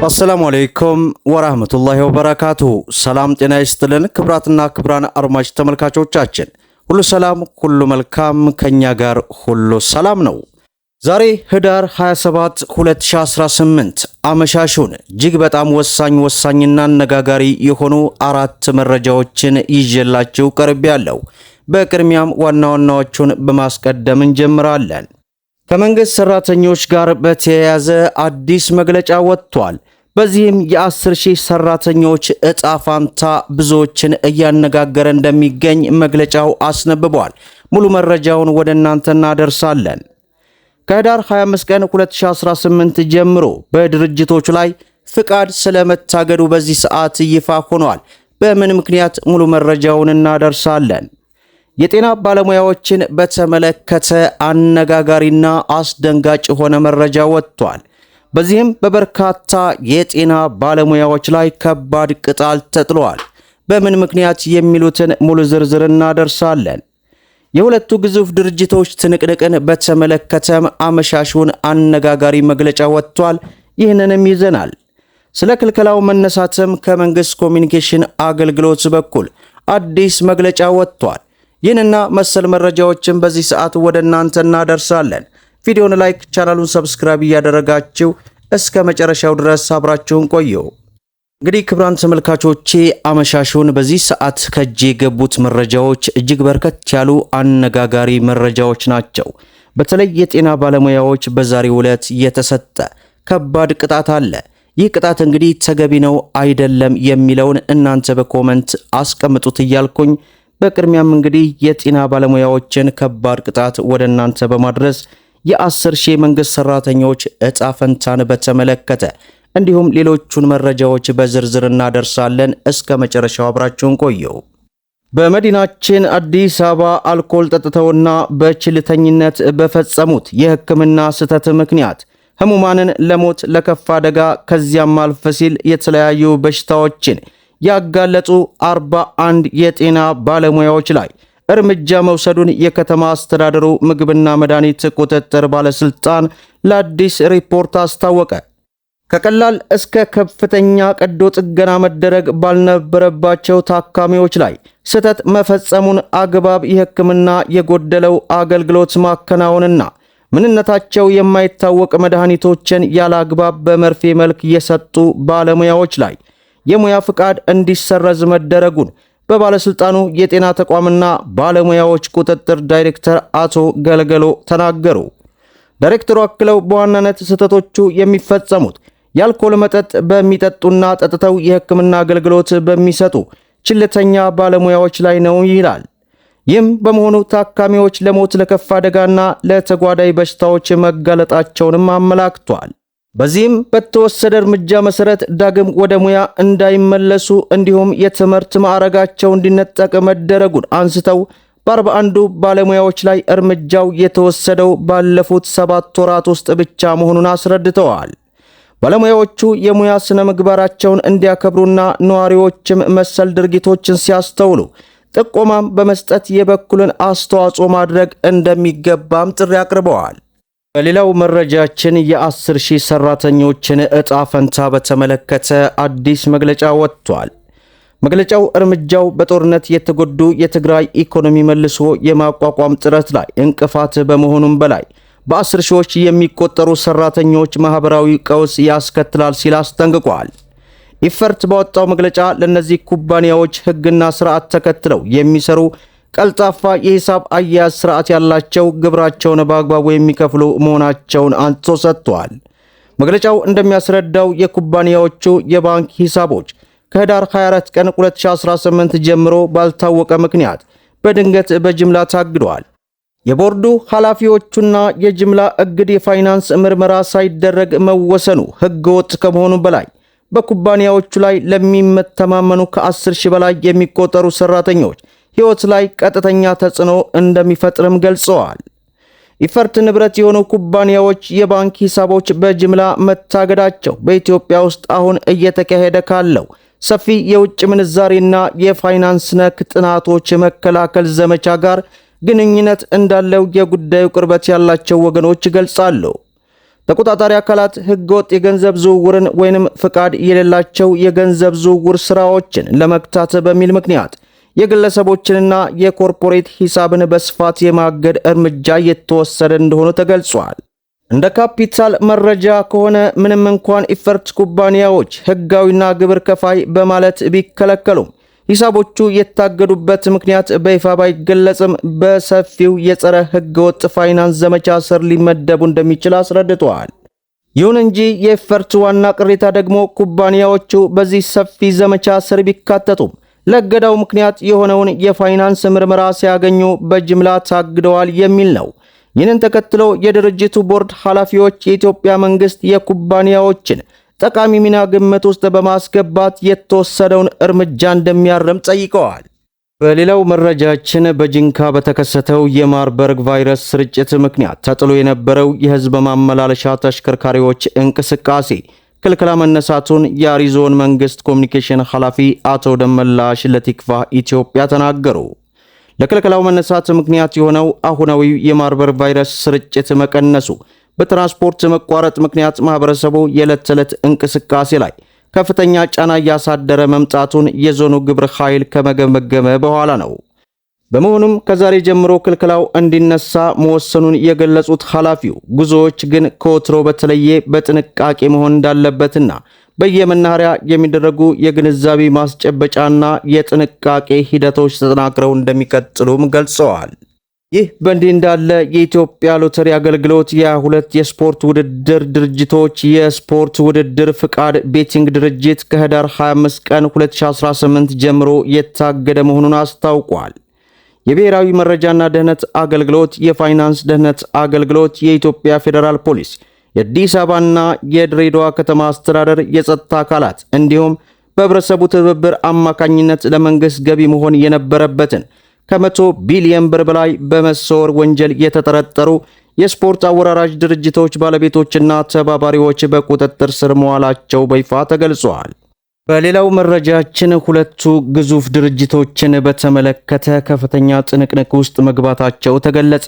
አሰላሙ አለይኩም ወራህመቱላሂ ወበረካቱሁ። ሰላም ጤና ይስጥልን ክብራትና ክብራን አድማጭ ተመልካቾቻችን ሁሉ ሰላም ሁሉ መልካም፣ ከኛ ጋር ሁሉ ሰላም ነው። ዛሬ ህዳር 27 2018 አመሻሹን እጅግ በጣም ወሳኝና አነጋጋሪ የሆኑ አራት መረጃዎችን ይዤላችሁ ቀርቤያለሁ። በቅድሚያም ዋና ዋናዎቹን በማስቀደም እንጀምራለን። ከመንግስት ሰራተኞች ጋር በተያያዘ አዲስ መግለጫ ወጥቷል። በዚህም የ10,000 ሰራተኞች እጣ ፋንታ ብዙዎችን እያነጋገረ እንደሚገኝ መግለጫው አስነብቧል። ሙሉ መረጃውን ወደ እናንተ እናደርሳለን። ከህዳር 25 ቀን 2018 ጀምሮ በድርጅቶች ላይ ፍቃድ ስለመታገዱ በዚህ ሰዓት ይፋ ሆኗል። በምን ምክንያት ሙሉ መረጃውን እናደርሳለን። የጤና ባለሙያዎችን በተመለከተ አነጋጋሪና አስደንጋጭ የሆነ መረጃ ወጥቷል። በዚህም በበርካታ የጤና ባለሙያዎች ላይ ከባድ ቅጣት ተጥሏል። በምን ምክንያት የሚሉትን ሙሉ ዝርዝር እናደርሳለን። የሁለቱ ግዙፍ ድርጅቶች ትንቅንቅን በተመለከተም አመሻሹን አነጋጋሪ መግለጫ ወጥቷል። ይህንንም ይዘናል። ስለ ክልከላው መነሳትም ከመንግስት ኮሚኒኬሽን አገልግሎት በኩል አዲስ መግለጫ ወጥቷል። ይህንና መሰል መረጃዎችን በዚህ ሰዓት ወደ እናንተ እናደርሳለን። ቪዲዮውን ላይክ፣ ቻናሉን ሰብስክራይብ እያደረጋችሁ እስከ መጨረሻው ድረስ አብራችሁን ቆዩ። እንግዲህ ክቡራን ተመልካቾቼ አመሻሹን በዚህ ሰዓት ከጄ የገቡት መረጃዎች እጅግ በርከት ያሉ አነጋጋሪ መረጃዎች ናቸው። በተለይ የጤና ባለሙያዎች በዛሬው ዕለት የተሰጠ ከባድ ቅጣት አለ። ይህ ቅጣት እንግዲህ ተገቢ ነው አይደለም የሚለውን እናንተ በኮመንት አስቀምጡት እያልኩኝ በቅድሚያም እንግዲህ የጤና ባለሙያዎችን ከባድ ቅጣት ወደ እናንተ በማድረስ የ10,000 መንግስት ሰራተኞች እጣ ፈንታን በተመለከተ እንዲሁም ሌሎቹን መረጃዎች በዝርዝር እናደርሳለን። እስከ መጨረሻው አብራችሁን ቆዩ። በመዲናችን አዲስ አበባ አልኮል ጠጥተውና በችልተኝነት በፈጸሙት የሕክምና ስህተት ምክንያት ህሙማንን ለሞት ለከፋ አደጋ ከዚያም አልፎ ሲል የተለያዩ በሽታዎችን ያጋለጡ 41 የጤና ባለሙያዎች ላይ እርምጃ መውሰዱን የከተማ አስተዳደሩ ምግብና መድኃኒት ቁጥጥር ባለስልጣን ለአዲስ ሪፖርት አስታወቀ። ከቀላል እስከ ከፍተኛ ቀዶ ጥገና መደረግ ባልነበረባቸው ታካሚዎች ላይ ስህተት መፈጸሙን፣ አግባብ የሕክምና የጎደለው አገልግሎት ማከናወንና ምንነታቸው የማይታወቅ መድኃኒቶችን ያለ አግባብ በመርፌ መልክ የሰጡ ባለሙያዎች ላይ የሙያ ፍቃድ እንዲሰረዝ መደረጉን በባለስልጣኑ የጤና ተቋምና ባለሙያዎች ቁጥጥር ዳይሬክተር አቶ ገልገሎ ተናገሩ። ዳይሬክተሩ አክለው በዋናነት ስህተቶቹ የሚፈጸሙት የአልኮል መጠጥ በሚጠጡና ጠጥተው የሕክምና አገልግሎት በሚሰጡ ችልተኛ ባለሙያዎች ላይ ነው ይላል። ይህም በመሆኑ ታካሚዎች ለሞት ለከፋ አደጋና ለተጓዳኝ በሽታዎች መጋለጣቸውንም አመላክቷል። በዚህም በተወሰደ እርምጃ መሰረት ዳግም ወደ ሙያ እንዳይመለሱ እንዲሁም የትምህርት ማዕረጋቸው እንዲነጠቅ መደረጉን አንስተው በ41 ባለሙያዎች ላይ እርምጃው የተወሰደው ባለፉት 7 ወራት ውስጥ ብቻ መሆኑን አስረድተዋል። ባለሙያዎቹ የሙያ ስነ ምግባራቸውን እንዲያከብሩና ነዋሪዎችም መሰል ድርጊቶችን ሲያስተውሉ ጥቆማም በመስጠት የበኩልን አስተዋጽኦ ማድረግ እንደሚገባም ጥሪ አቅርበዋል። በሌላው መረጃችን የ10,000 ሰራተኞችን እጣ ፈንታ በተመለከተ አዲስ መግለጫ ወጥቷል። መግለጫው እርምጃው በጦርነት የተጎዱ የትግራይ ኢኮኖሚ መልሶ የማቋቋም ጥረት ላይ እንቅፋት በመሆኑም በላይ በ10 ሺዎች የሚቆጠሩ ሰራተኞች ማህበራዊ ቀውስ ያስከትላል ሲል አስጠንቅቋል። ኢፈርት ባወጣው መግለጫ ለነዚህ ኩባንያዎች ህግና ስርዓት ተከትለው የሚሰሩ ቀልጣፋ የሂሳብ አያያዝ ስርዓት ያላቸው ግብራቸውን በአግባቡ የሚከፍሉ መሆናቸውን አንስቶ ሰጥቷል። መግለጫው እንደሚያስረዳው የኩባንያዎቹ የባንክ ሂሳቦች ከህዳር 24 ቀን 2018 ጀምሮ ባልታወቀ ምክንያት በድንገት በጅምላ ታግደዋል። የቦርዱ ኃላፊዎቹና የጅምላ እግድ የፋይናንስ ምርመራ ሳይደረግ መወሰኑ ህገወጥ ከመሆኑ በላይ በኩባንያዎቹ ላይ ለሚተማመኑ ከ10,000 በላይ የሚቆጠሩ ሰራተኞች ህይወት ላይ ቀጥተኛ ተጽዕኖ እንደሚፈጥርም ገልጸዋል። ኢፈርት ንብረት የሆኑ ኩባንያዎች የባንክ ሂሳቦች በጅምላ መታገዳቸው በኢትዮጵያ ውስጥ አሁን እየተካሄደ ካለው ሰፊ የውጭ ምንዛሬና የፋይናንስ ነክ ጥናቶች መከላከል ዘመቻ ጋር ግንኙነት እንዳለው የጉዳዩ ቅርበት ያላቸው ወገኖች ገልጻሉ። ተቆጣጣሪ አካላት ህገወጥ የገንዘብ ዝውውርን ወይንም ፍቃድ የሌላቸው የገንዘብ ዝውውር ስራዎችን ለመግታት በሚል ምክንያት የግለሰቦችንና የኮርፖሬት ሂሳብን በስፋት የማገድ እርምጃ የተወሰደ እንደሆነ ተገልጿል። እንደ ካፒታል መረጃ ከሆነ ምንም እንኳን ኢፈርት ኩባንያዎች ህጋዊና ግብር ከፋይ በማለት ቢከለከሉም ሂሳቦቹ የታገዱበት ምክንያት በይፋ ባይገለጽም በሰፊው የጸረ ህገወጥ ፋይናንስ ዘመቻ ስር ሊመደቡ እንደሚችል አስረድተዋል። ይሁን እንጂ የኢፈርት ዋና ቅሬታ ደግሞ ኩባንያዎቹ በዚህ ሰፊ ዘመቻ ስር ቢካተቱም ለእገዳው ምክንያት የሆነውን የፋይናንስ ምርመራ ሲያገኙ በጅምላ ታግደዋል የሚል ነው። ይህንን ተከትሎ የድርጅቱ ቦርድ ኃላፊዎች የኢትዮጵያ መንግስት የኩባንያዎችን ጠቃሚ ሚና ግምት ውስጥ በማስገባት የተወሰደውን እርምጃ እንደሚያርም ጠይቀዋል። በሌላው መረጃችን በጂንካ በተከሰተው የማርበርግ ቫይረስ ስርጭት ምክንያት ተጥሎ የነበረው የህዝብ ማመላለሻ ተሽከርካሪዎች እንቅስቃሴ ክልከላ መነሳቱን የአሪዞን መንግስት ኮሚኒኬሽን ኃላፊ አቶ ደመላሽ ለቲክቫህ ኢትዮጵያ ተናገሩ። ለክልከላው መነሳት ምክንያት የሆነው አሁናዊ የማርበርግ ቫይረስ ስርጭት መቀነሱ በትራንስፖርት መቋረጥ ምክንያት ማህበረሰቡ የዕለት ተዕለት እንቅስቃሴ ላይ ከፍተኛ ጫና እያሳደረ መምጣቱን የዞኑ ግብረ ኃይል ከመገመገመ በኋላ ነው። በመሆኑም ከዛሬ ጀምሮ ክልከላው እንዲነሳ መወሰኑን የገለጹት ኃላፊው ጉዞዎች ግን ከወትሮ በተለየ በጥንቃቄ መሆን እንዳለበትና በየመናኸሪያ የሚደረጉ የግንዛቤ ማስጨበጫና የጥንቃቄ ሂደቶች ተጠናክረው እንደሚቀጥሉም ገልጸዋል። ይህ በእንዲህ እንዳለ የኢትዮጵያ ሎተሪ አገልግሎት የ22 የስፖርት ውድድር ድርጅቶች የስፖርት ውድድር ፍቃድ ቤቲንግ ድርጅት ከህዳር 25 ቀን 2018 ጀምሮ የታገደ መሆኑን አስታውቋል። የብሔራዊ መረጃና ደህንነት አገልግሎት፣ የፋይናንስ ደህንነት አገልግሎት፣ የኢትዮጵያ ፌዴራል ፖሊስ፣ የአዲስ አበባና የድሬዳዋ ከተማ አስተዳደር የጸጥታ አካላት እንዲሁም በህብረተሰቡ ትብብር አማካኝነት ለመንግስት ገቢ መሆን የነበረበትን ከ100 ቢሊዮን ብር በላይ በመሰወር ወንጀል የተጠረጠሩ የስፖርት አወራራጅ ድርጅቶች ባለቤቶችና ተባባሪዎች በቁጥጥር ስር መዋላቸው በይፋ ተገልጿል። በሌላው መረጃችን ሁለቱ ግዙፍ ድርጅቶችን በተመለከተ ከፍተኛ ትንቅንቅ ውስጥ መግባታቸው ተገለጸ።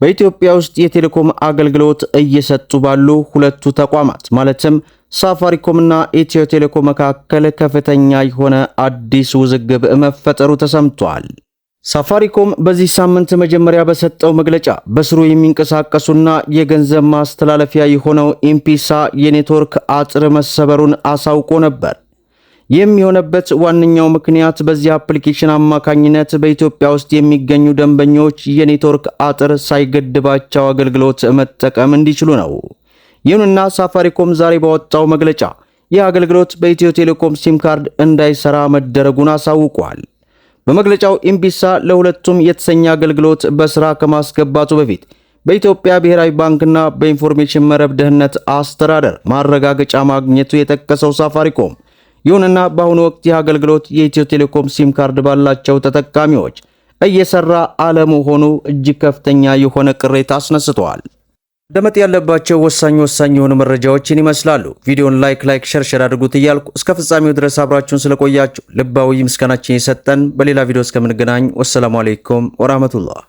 በኢትዮጵያ ውስጥ የቴሌኮም አገልግሎት እየሰጡ ባሉ ሁለቱ ተቋማት ማለትም ሳፋሪኮምና ኢትዮ ቴሌኮም መካከል ከፍተኛ የሆነ አዲስ ውዝግብ መፈጠሩ ተሰምቷል። ሳፋሪኮም በዚህ ሳምንት መጀመሪያ በሰጠው መግለጫ በስሩ የሚንቀሳቀሱና የገንዘብ ማስተላለፊያ የሆነው ኢምፒሳ የኔትወርክ አጥር መሰበሩን አሳውቆ ነበር። ይህም የሆነበት ዋነኛው ምክንያት በዚህ አፕሊኬሽን አማካኝነት በኢትዮጵያ ውስጥ የሚገኙ ደንበኞች የኔትወርክ አጥር ሳይገድባቸው አገልግሎት መጠቀም እንዲችሉ ነው። ይሁንና ሳፋሪኮም ዛሬ ባወጣው መግለጫ ይህ አገልግሎት በኢትዮ ቴሌኮም ሲም ካርድ እንዳይሰራ መደረጉን አሳውቋል። በመግለጫው ኢምፒሳ ለሁለቱም የተሰኘ አገልግሎት በስራ ከማስገባቱ በፊት በኢትዮጵያ ብሔራዊ ባንክና በኢንፎርሜሽን መረብ ደህንነት አስተዳደር ማረጋገጫ ማግኘቱ የጠቀሰው ሳፋሪኮም ይሁንና በአሁኑ ወቅት ይህ አገልግሎት የኢትዮ ቴሌኮም ሲም ካርድ ባላቸው ተጠቃሚዎች እየሰራ አለመሆኑ እጅግ ከፍተኛ የሆነ ቅሬታ አስነስተዋል። ደመጥ ያለባቸው ወሳኝ የሆኑ መረጃዎችን ይመስላሉ። ቪዲዮን ላይክ ሸር አድርጉት እያልኩ እስከ ፍጻሜው ድረስ አብራችሁን ስለቆያችሁ ልባዊ ምስጋናችን የሰጠን። በሌላ ቪዲዮ እስከምንገናኝ ወሰላሙ አለይኩም ወራህመቱላህ።